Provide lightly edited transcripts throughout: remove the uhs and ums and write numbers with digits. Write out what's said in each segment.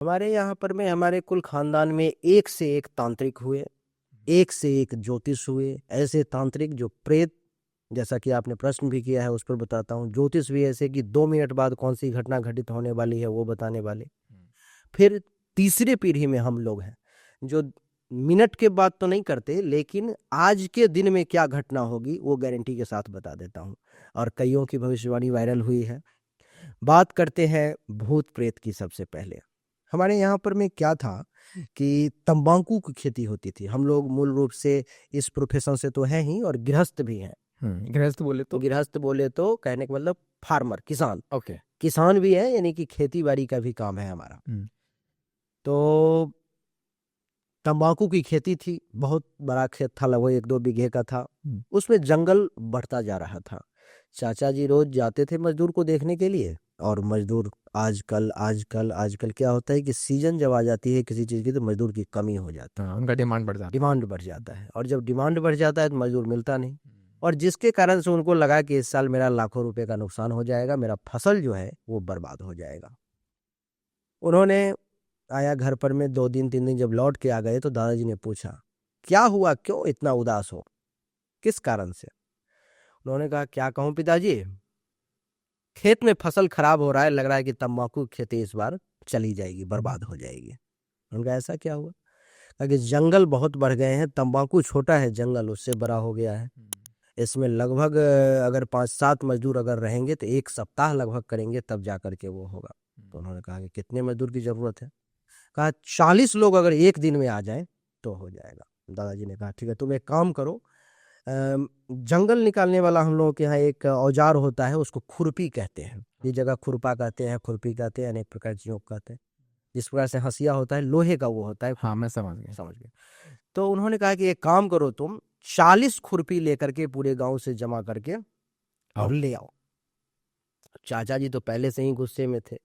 हमारे यहाँ पर में हमारे कुल खानदान में एक से एक तांत्रिक हुए, एक से एक ज्योतिष हुए। ऐसे तांत्रिक जो प्रेत, जैसा कि आपने प्रश्न भी किया है उस पर बताता हूँ। ज्योतिष भी ऐसे कि 2 मिनट बाद कौन सी घटना घटित होने वाली है वो बताने वाले। फिर तीसरे पीढ़ी में हम लोग हैं जो मिनट के बाद तो नहीं करते, लेकिन आज के दिन में क्या घटना होगी वो गारंटी के साथ बता देता हूँ। और कईयों की भविष्यवाणी वायरल हुई है। बात करते हैं भूत प्रेत की। सबसे पहले हमारे यहाँ पर में क्या था कि तंबाकू की खेती होती थी। हम लोग मूल रूप से इस प्रोफेशन से तो हैं ही और गृहस्थ भी हैं। गृहस्थ बोले तो? गृहस्थ बोले तो कहने का मतलब फार्मर, किसान। ओके। किसान भी है, यानी कि खेती बाड़ी का भी काम है हमारा। तो तंबाकू की खेती थी, बहुत बड़ा खेत था, लगभग 1-2 बीघे का था। उसमें जंगल बढ़ता जा रहा था। चाचा जी रोज जाते थे मजदूर को देखने के लिए। और मजदूर आजकल आजकल आजकल क्या होता है कि सीजन जब आ जाती है किसी चीज की तो मजदूर की कमी हो जाती है, उनका डिमांड बढ़ जाता है। डिमांड बढ़ जाता है। और जब डिमांड बढ़ जाता है तो मजदूर मिलता नहीं। और जिसके कारण से उनको लगा कि इस साल मेरा लाखों रुपए का नुकसान हो जाएगा, मेरा फसल जो है वो बर्बाद हो जाएगा। उन्होंने आया घर पर में 2 दिन 3 दिन जब लौट के आ गए तो दादाजी ने पूछा, क्या हुआ, क्यों इतना उदास हो, किस कारण से? उन्होंने कहा, क्या कहूं पिताजी, खेत में फसल खराब हो रहा है, लग रहा है कि तंबाकू की खेती इस बार चली जाएगी, बर्बाद हो जाएगी। उनका ऐसा क्या हुआ? कहा कि जंगल बहुत बढ़ गए हैं, तंबाकू छोटा है, जंगल उससे बड़ा हो गया है। इसमें लगभग अगर 5-7 मजदूर अगर रहेंगे तो 1 सप्ताह लगभग करेंगे तब जा करके वो होगा। तो उन्होंने कहा कि कितने मजदूर की जरूरत है? कहा 40 लोग अगर एक दिन में आ जाएं तो हो जाएगा। दादाजी ने कहा ठीक है, तुम एक काम करो, जंगल निकालने वाला हम लोगों के यहाँ एक औजार होता है, उसको खुरपी कहते हैं। ये जगह खुरपा कहते हैं, खुरपी कहते हैं, अनेक प्रकार की चीज़ों को कहते हैं। जिस प्रकार से हंसिया होता है, लोहे का वो होता है। हाँ, मैं समझ गया। समझ गए। तो उन्होंने कहा कि एक काम करो, तुम 40 खुरपी लेकर के पूरे गांव से जमा करके और ले आओ। चाचा जी तो पहले से ही गुस्से में थे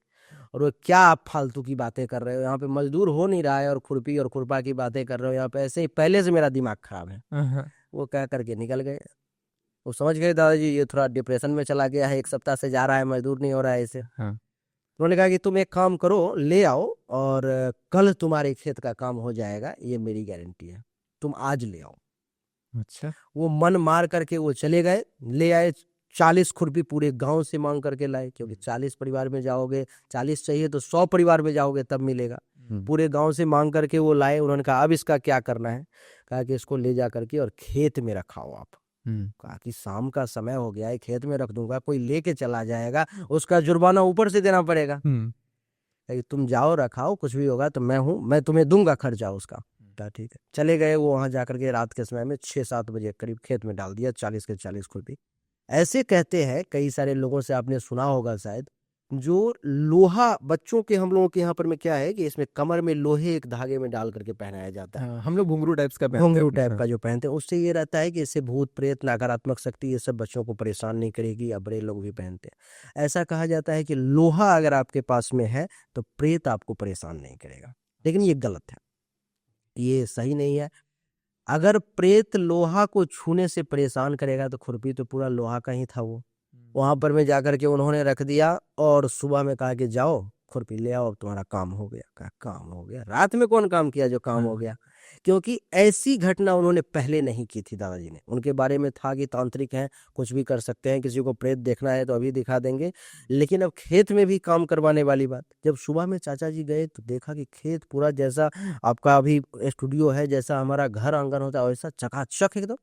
और वो, क्या आप फालतू की बातें कर रहे हो, यहाँ पे मजदूर हो नहीं रहा है और खुरपी और खुरपा की बातें कर रहे हो, यहाँ पे ऐसे ही पहले से मेरा दिमाग खराब है। वो कह करके निकल गए। वो समझ गए दादाजी ये थोड़ा डिप्रेशन में चला गया है, 1 सप्ताह से जा रहा है, मजदूर नहीं हो रहा है इसे। उन्होंने कहा कि तुम एक काम करो, ले आओ और कल तुम्हारे खेत का काम हो जाएगा, ये मेरी गारंटी है, तुम आज ले आओ। अच्छा। वो मन मार करके वो चले गए, ले आए। 40 खुरपी पूरे गांव से मांग करके लाए, क्योंकि 40 परिवार में जाओगे, 40 चाहिए तो 100 परिवार में जाओगे तब मिलेगा। पूरे गांव से मांग करके वो लाए। उन्होंने कहा अब इसका क्या करना है? कहा कि इसको ले जा करके और खेत में रखाओ आप। कहा कि शाम का समय हो गया है, खेत में रख दूंगा, कोई लेके चला जाएगा, उसका जुर्माना ऊपर से देना पड़ेगा। तुम जाओ रखाओ, कुछ भी होगा तो मैं हूं, मैं तुम्हें दूंगा खर्चा उसका। कहा ठीक है। चले गए वो, वहां जाकर के रात के समय में 6-7 बजे करीब खेत में डाल दिया 40 के 40 खुरपी। ऐसे कहते हैं, कई सारे लोगों से आपने सुना होगा शायद, जो लोहा बच्चों के, हम लोगों के यहाँ पर में क्या है कि इसमें कमर में लोहे एक धागे में डाल करके पहनाया जाता है। हम लोग घुंघरू टाइप्स का पहनते हैं। घुंघरू टाइप का जो पहनते हैं, उससे ये रहता है कि इससे भूत प्रेत नकारात्मक शक्ति ये सब बच्चों को परेशान नहीं करेगी। या बड़े लोग भी पहनते हैं। ऐसा कहा जाता है कि लोहा अगर आपके पास में है तो प्रेत आपको परेशान नहीं करेगा, लेकिन ये गलत है, ये सही नहीं है। अगर प्रेत लोहा को छूने से परेशान करेगा तो खुरपी तो पूरा लोहा का ही था वो। वहां पर में जाकर के उन्होंने रख दिया और सुबह में कहा कि जाओ खुरपी ले आओ, अब तुम्हारा काम हो गया। कहा काम हो गया? रात में कौन काम किया जो काम हो गया? क्योंकि ऐसी घटना उन्होंने पहले नहीं की थी दादाजी ने। उनके बारे में था कि तांत्रिक हैं, कुछ भी कर सकते हैं, किसी को प्रेत देखना है तो अभी दिखा देंगे। लेकिन अब खेत में भी काम करवाने वाली बात। जब सुबह में चाचा जी गए तो देखा कि खेत पूरा जैसा आपका अभी स्टूडियो है, जैसा हमारा घर आंगन होता है वैसा चकाचक एकदम।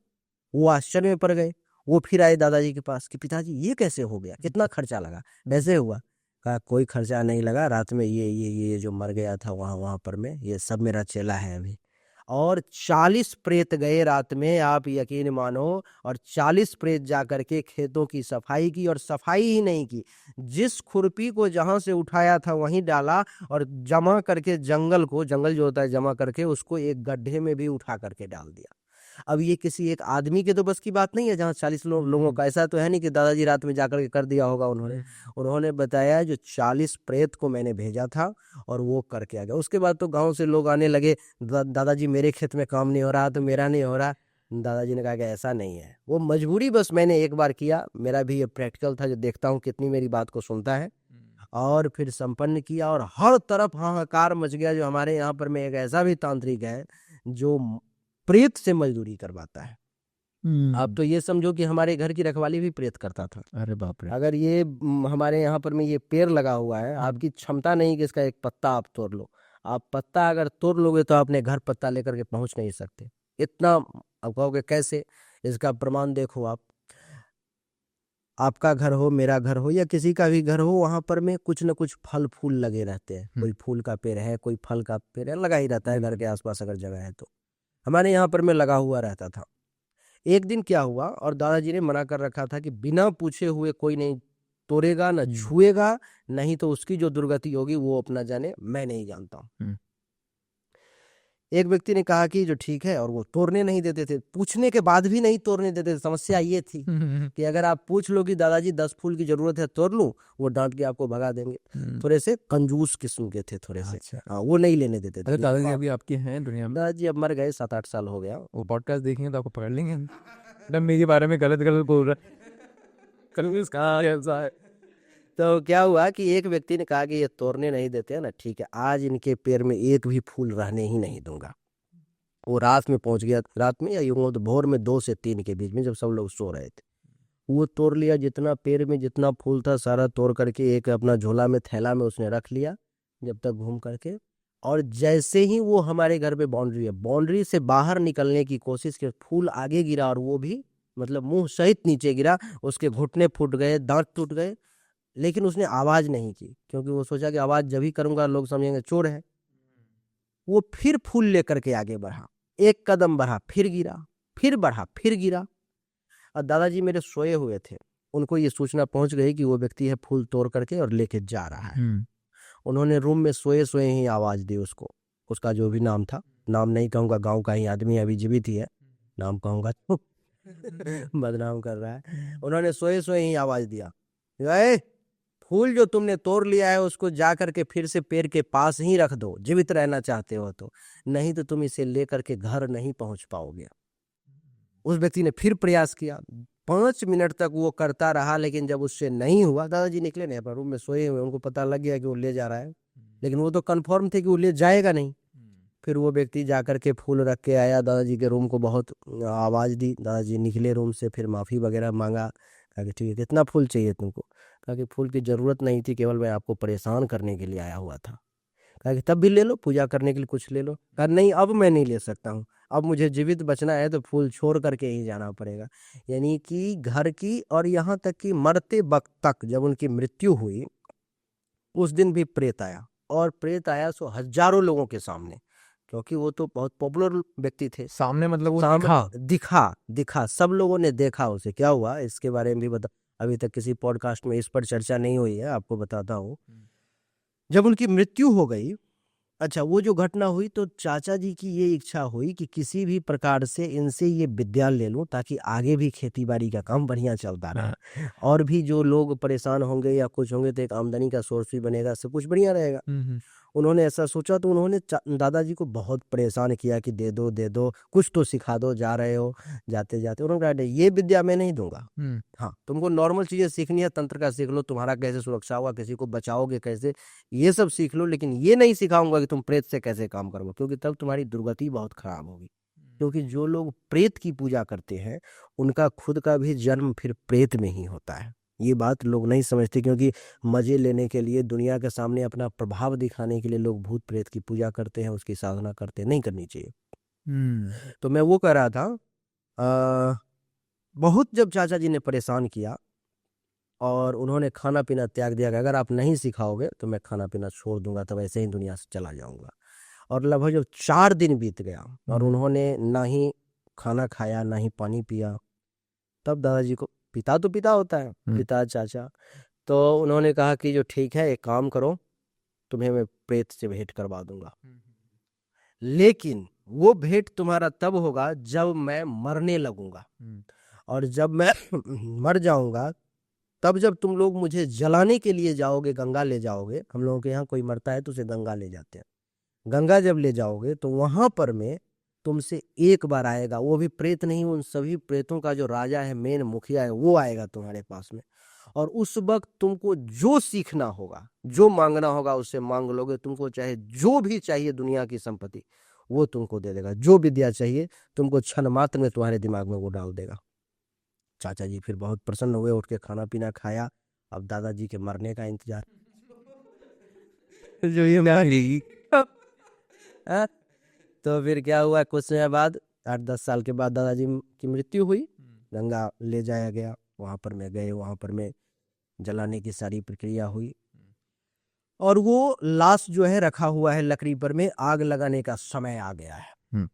वो आश्चर्य में पड़ गए। वो फिर आए दादाजी के पास कि पिताजी ये कैसे हो गया, कितना खर्चा लगा, कैसे हुआ? कहा कोई खर्चा नहीं लगा, रात में ये जो मर गया था वहां वहां पर में, ये सब मेरा चेला है अभी। और 40 प्रेत गए रात में, आप यकीन मानो। और 40 प्रेत जा करके खेतों की सफाई की, और सफाई ही नहीं की, जिस खुरपी को जहां से उठाया था वहीं डाला और जमा करके जंगल को, जंगल जो होता है जमा करके उसको एक गड्ढे में भी उठा करके डाल दिया। अब ये किसी एक आदमी के तो बस की बात नहीं है, जहाँ 40 लोगों का। ऐसा तो है नहीं कि दादाजी रात में जाकर के कर दिया होगा उन्होंने। उन्होंने बताया जो 40 प्रेत को मैंने भेजा था और वो करके आ गया। उसके बाद तो गांव से लोग आने लगे, दादाजी मेरे खेत में काम नहीं हो रहा तो मेरा नहीं हो रहा। दादाजी ने कहा कि ऐसा नहीं है, वो मजबूरी, बस मैंने एक बार किया, मेरा भी ये प्रैक्टिकल था, जो देखता हूँ कितनी मेरी बात को सुनता है। और फिर संपन्न किया और हर तरफ हाहाकार मच गया। जो हमारे यहाँ पर में एक ऐसा भी तांत्रिक है जो प्रेत से मजदूरी करवाता है। आप तो ये समझो कि हमारे घर की रखवाली भी प्रेत करता था। अरे बाप रे। अगर ये हमारे यहाँ पर में ये पेड़ लगा हुआ है, आपकी क्षमता नहीं कि इसका एक पत्ता आप तोड़ लो। आप पत्ता अगर तोड़ लोगे तो अपने घर पत्ता लेकर के पहुंच नहीं सकते। इतना आप कहोगे कैसे? इसका प्रमाण देखो आप। आपका घर हो, मेरा घर हो या किसी का भी घर हो, वहां पर में कुछ न कुछ फल फूल लगे रहते हैं। कोई फूल का पेड़ है, कोई फल का पेड़ है, लगा ही रहता है घर के आसपास अगर जगह है तो। हमारे यहाँ पर में लगा हुआ रहता था। एक दिन क्या हुआ, और दादाजी ने मना कर रखा था कि बिना पूछे हुए कोई नहीं तोड़ेगा, न छुएगा, नहीं तो उसकी जो दुर्गति होगी वो अपना जाने, मैं नहीं जानता हूँ। एक व्यक्ति ने कहा कि जो ठीक है, और वो तोड़ने नहीं देते थे। पूछने के बाद भी नहीं तोड़ने देते थे। समस्या ये थी कि अगर आप पूछ लो कि दादाजी 10 फूल की जरूरत है, तोड़ लूं, वो डांट के आपको भगा देंगे। थोड़े से कंजूस किस्म के थे, थोड़े से। अच्छा। हाँ, वो नहीं लेने देते थे। दादाजी अभी आपके हैं दुनिया में? दादाजी अब मर गए, 7-8 साल हो गया। वो पॉडकास्ट देखेंगे तो आपको पकड़ लेंगे मतलब मेरे बारे में गलत गलत बोल रहा है। तो क्या हुआ कि एक व्यक्ति ने कहा कि ये तोड़ने नहीं देते हैं ना, ठीक है, आज इनके पैर में एक भी फूल रहने ही नहीं दूंगा। वो रात में पहुंच गया, रात में या यूं तो भोर में 2 से 3 के बीच में, जब सब लोग सो रहे थे। वो तोड़ लिया, जितना पेड़ में जितना फूल था सारा तोड़ करके एक अपना झोला में, थैला में उसने रख लिया जब तक घूम करके। और जैसे ही वो हमारे घर पे बाउंड्री है, बाउंड्री से बाहर निकलने की कोशिश की, फूल आगे गिरा और वो भी मतलब मुंह सहित नीचे गिरा। उसके घुटने फूट गए, दांत टूट गए, लेकिन उसने आवाज नहीं की, क्योंकि वो सोचा कि आवाज जब ही करूंगा लोग समझेंगे चोर है। वो फिर फूल लेकर के आगे बढ़ा, एक कदम बढ़ा, फिर गिरा, फिर बढ़ा, फिर गिरा। और दादाजी मेरे सोए हुए थे, उनको ये सूचना पहुंच गई कि वो व्यक्ति है फूल तोड़ करके और लेके जा रहा है। उन्होंने रूम में सोए सोए ही आवाज दी उसको, उसका जो भी नाम था, नाम नहीं कहूंगा, गांव का ही आदमी अभी जीवित ही है, नाम कहूंगा तो बदनाम कर रहा है। उन्होंने सोए सोए ही आवाज दिया, फूल जो तुमने तोड़ लिया है उसको जा करके फिर से पेड़ के पास ही रख दो, जीवित रहना चाहते हो तो, नहीं तो तुम इसे लेकर के घर नहीं पहुंच पाओगे। उस व्यक्ति ने फिर प्रयास किया, 5 मिनट तक वो करता रहा, लेकिन जब उससे नहीं हुआ, दादाजी निकले नहीं, अपना रूम में सोए हुए, उनको पता लग गया कि वो ले जा रहा है, लेकिन वो तो कंफर्म थे कि वो ले जाएगा नहीं। फिर वो व्यक्ति जाकर के फूल रख के आया, दादाजी के रूम को बहुत आवाज दी, दादाजी निकले रूम से, फिर माफी वगैरह मांगा, कहा कि ठीक है, कितना फूल चाहिए तुमको? कहा कि फूल की जरूरत नहीं थी, केवल मैं आपको परेशान करने के लिए आया हुआ था। कहा कि तब भी ले लो, पूजा करने के लिए कुछ ले लो। कहा नहीं, अब मैं नहीं ले सकता हूँ, अब मुझे जीवित बचना है तो फूल छोड़ करके ही जाना पड़ेगा। यानी कि घर की, और यहाँ तक कि मरते वक्त तक, जब उनकी मृत्यु हुई उस दिन भी प्रेत आया, और प्रेत आया सो हजारों लोगों के सामने, क्योंकि वो तो बहुत पॉपुलर व्यक्ति थे। सामने मतलब वो दिखा, सब लोगों ने देखा उसे। क्या हुआ इसके बारे में भी बता, अभी तक किसी पॉडकास्ट में इस पर चर्चा नहीं हुई है, आपको बताता हूँ। जब उनकी मृत्यु हो गई, अच्छा, वो जो घटना हुई, तो चाचा जी की ये इच्छा हुई कि किसी भी प्रकार से इनसे ये विद्या ले लूं, ताकि आगे भी खेती बाड़ी का काम बढ़िया चलता रहे, और भी जो लोग परेशान होंगे या कुछ होंगे तो एक आमदनी का सोर्स भी बनेगा, सब कुछ बढ़िया रहेगा। उन्होंने ऐसा सोचा, तो उन्होंने दादाजी को बहुत परेशान किया कि दे दो, कुछ तो सिखा दो, जा रहे हो, जाते जाते। उन्होंने कहा ये विद्या मैं नहीं दूंगा, हाँ, तुमको नॉर्मल चीजें सीखनी है, तंत्र का सीख लो, तुम्हारा कैसे सुरक्षा होगा, किसी को बचाओगे कैसे, ये सब सीख लो, लेकिन ये नहीं सिखाऊंगा कि तुम प्रेत से कैसे काम करोगे, क्योंकि तब तुम्हारी दुर्गति बहुत खराब होगी। क्योंकि जो लोग प्रेत की पूजा करते हैं उनका खुद का भी जन्म फिर प्रेत में ही होता है। ये बात लोग नहीं समझते, क्योंकि मजे लेने के लिए, दुनिया के सामने अपना प्रभाव दिखाने के लिए लोग भूत प्रेत की पूजा करते हैं, उसकी साधना करते हैं, नहीं करनी चाहिए। तो मैं वो कह रहा था, बहुत जब चाचा जी ने परेशान किया और उन्होंने खाना पीना त्याग दिया कि अगर आप नहीं सिखाओगे तो मैं खाना पीना छोड़ दूंगा, तब ऐसे ही दुनिया से चला जाऊंगा। और लगभग जब 4 दिन बीत गया और उन्होंने ना ही खाना खाया ना ही पानी पिया, तब दादाजी को, पिता तो पिता होता है, पिता चाचा, तो उन्होंने कहा कि जो ठीक है, एक काम करो, तुम्हें मैं प्रेत से भेंट करवा दूंगा, लेकिन वो भेंट तुम्हारा तब होगा जब मैं मरने लगूंगा, और जब मैं मर जाऊंगा तब जब तुम लोग मुझे जलाने के लिए जाओगे, गंगा ले जाओगे, हम लोगों के यहाँ कोई मरता है तो उसे गंगा ले जाते हैं, गंगा जब ले जाओगे तो वहां पर मैं तुमसे एक बार आएगा, वो भी प्रेत नहीं, उन सभी प्रेतों का जो राजा है, मेन मुखिया है, वो आएगा तुम्हारे पास में, और उस वक्त तुमको जो सीखना होगा, जो मांगना होगा उससे मांग लोगे। तुमको चाहे जो भी चाहिए दुनिया की संपत्ति वो तुमको दे देगा। जो विद्या चाहिए तुमको क्षण मात्र में तुम्हारे दिमाग में वो डाल देगा। चाचा जी फिर बहुत प्रसन्न हुए, उठ के खाना पीना खाया। अब दादाजी के मरने का इंतजार। जो ये मेरी हाँ? तो फिर क्या हुआ, कुछ समय बाद 8-10 साल के बाद दादाजी की मृत्यु हुई। गंगा ले जाया गया, वहां पर मैं गए, वहां पर मैं जलाने की सारी प्रक्रिया हुई और वो लाश जो है रखा हुआ है लकड़ी पर में। आग लगाने का समय आ गया है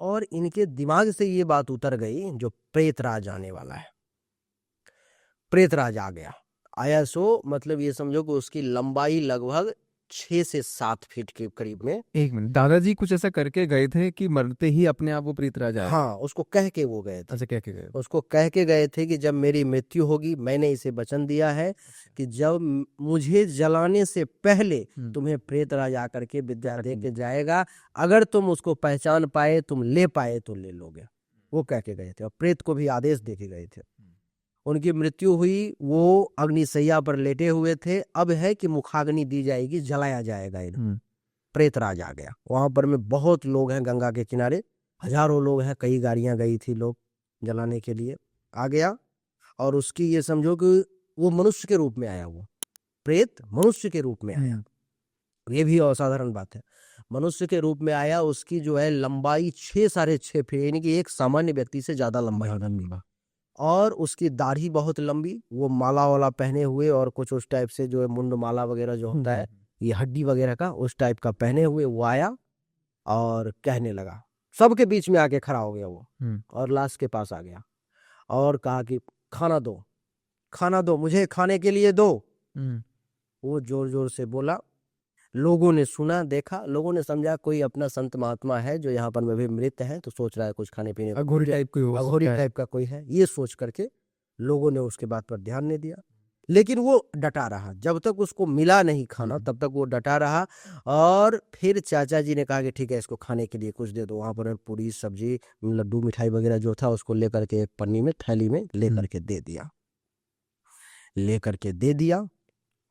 और इनके दिमाग से ये बात उतर गई जो प्रेतराज आने वाला है। प्रेतराज आ गया, आया सो मतलब ये समझो कि उसकी लंबाई लगभग 6 से 7 फीट के करीब में। एक मिनट, दादाजी कुछ ऐसा करके गए थे कि मरते ही अपने आप वो प्रेतराज आया? हाँ, उसको कह के वो गए थे। अच्छा, कह के गए? उसको कह के गए थे कि जब मेरी मृत्यु होगी, मैंने इसे वचन दिया है कि जब मुझे जलाने से पहले तुम्हें प्रेतराज आकर के विद्या दे के जाएगा। अगर तुम उसको पहचान पाए, तुम ले पाए तो ले लोगे। वो कह के गए थे और प्रेत को भी आदेश दे के गए थे। उनकी मृत्यु हुई, वो अग्निशैया पर लेटे हुए थे। अब है कि मुखाग्नि दी जाएगी, जलाया जाएगा इन्हें। प्रेतराज आ गया। वहां पर में बहुत लोग हैं, गंगा के किनारे हजारों लोग हैं, कई गाड़ियां गई थी लोग जलाने के लिए। आ गया और उसकी ये समझो कि वो मनुष्य के रूप में आया। वो प्रेत मनुष्य के रूप में आया, ये भी असाधारण बात है। मनुष्य के रूप में आया। उसकी जो है लंबाई 6-6.5 फीट, यानी कि एक सामान्य व्यक्ति से ज्यादा लंबा, और उसकी दाढ़ी बहुत लंबी। वो माला वाला पहने हुए और कुछ उस टाइप से जो है मुंड माला वगैरह जो होता है ये हड्डी वगैरह का, उस टाइप का पहने हुए वो आया और कहने लगा। सबके बीच में आके खड़ा हो गया वो और लाश के पास आ गया और कहा कि खाना दो, खाना दो, मुझे खाने के लिए दो। वो जोर जोर से बोला। लोगों ने सुना, देखा, लोगों ने समझा कोई अपना संत महात्मा है जो यहाँ पर में भी मृत है, तो सोच रहा है कुछ खाने पीने, अघोरी टाइप कोई हो, अघोरी टाइप का कोई है, ये सोच करके लोगों ने उसके बात पर ध्यान नहीं दिया। लेकिन वो डटा रहा, जब तक उसको मिला नहीं खाना तब तक वो डटा रहा। और फिर चाचा जी ने कहा कि ठीक है, इसको खाने के लिए कुछ दे दो। वहां पर पूरी सब्जी, लड्डू, मिठाई वगैरह जो था उसको लेकर के एक पन्नी में, थैली में लेकर के दे दिया, लेकर के दे दिया।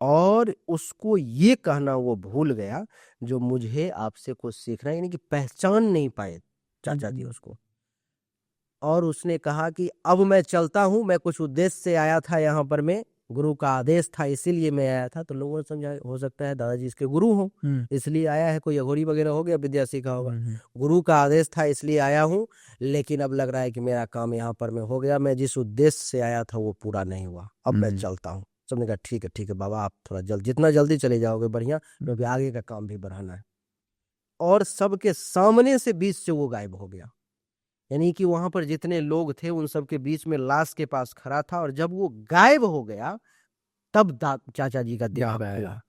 और उसको ये कहना वो भूल गया जो मुझे आपसे कुछ सीखना है, यानी कि पहचान नहीं पाए चाचा जी उसको। और उसने कहा कि अब मैं चलता हूं, मैं कुछ उद्देश्य से आया था यहाँ पर, मैं गुरु का आदेश था इसीलिए मैं आया था। तो लोगों ने समझा हो सकता है दादाजी इसके गुरु हो इसलिए आया है, कोई अघोरी वगैरह हो गया, विद्या सीखा होगा। गुरु का आदेश था इसलिए आया हूँ, लेकिन अब लग रहा है कि मेरा काम यहाँ पर में हो गया, मैं जिस उद्देश्य से आया था वो पूरा नहीं हुआ, अब मैं चलता हूँ। सबने कहा ठीक है बाबा, आप थोड़ा जल्द, जितना जल्दी चले जाओगे बढ़िया, क्योंकि आगे का काम भी बढ़ाना है। और सबके सामने से बीच से वो गायब हो गया। यानी कि वहां पर जितने लोग थे उन सब के बीच में लाश के पास खड़ा था। और जब वो गायब हो गया तब चाचा जी का दिमाग आया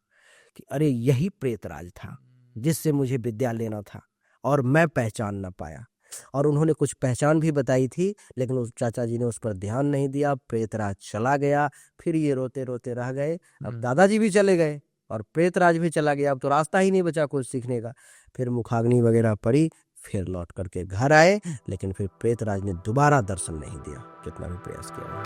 कि अरे यही प्रेतराज था जिससे मुझे विद्या लेना था और मैं पहचान ना पाया। और उन्होंने कुछ पहचान भी बताई थी, लेकिन उस चाचा जी ने उस पर ध्यान नहीं दिया। प्रेतराज चला गया। फिर ये रोते रोते रह गए। अब दादाजी भी चले गए और प्रेतराज भी चला गया। अब तो रास्ता ही नहीं बचा कुछ सीखने का। फिर मुखाग्नि वगैरह पड़ी, फिर लौट करके घर आए, लेकिन फिर प्रेतराज ने दोबारा दर्शन नहीं दिया, कितना भी प्रयास किया।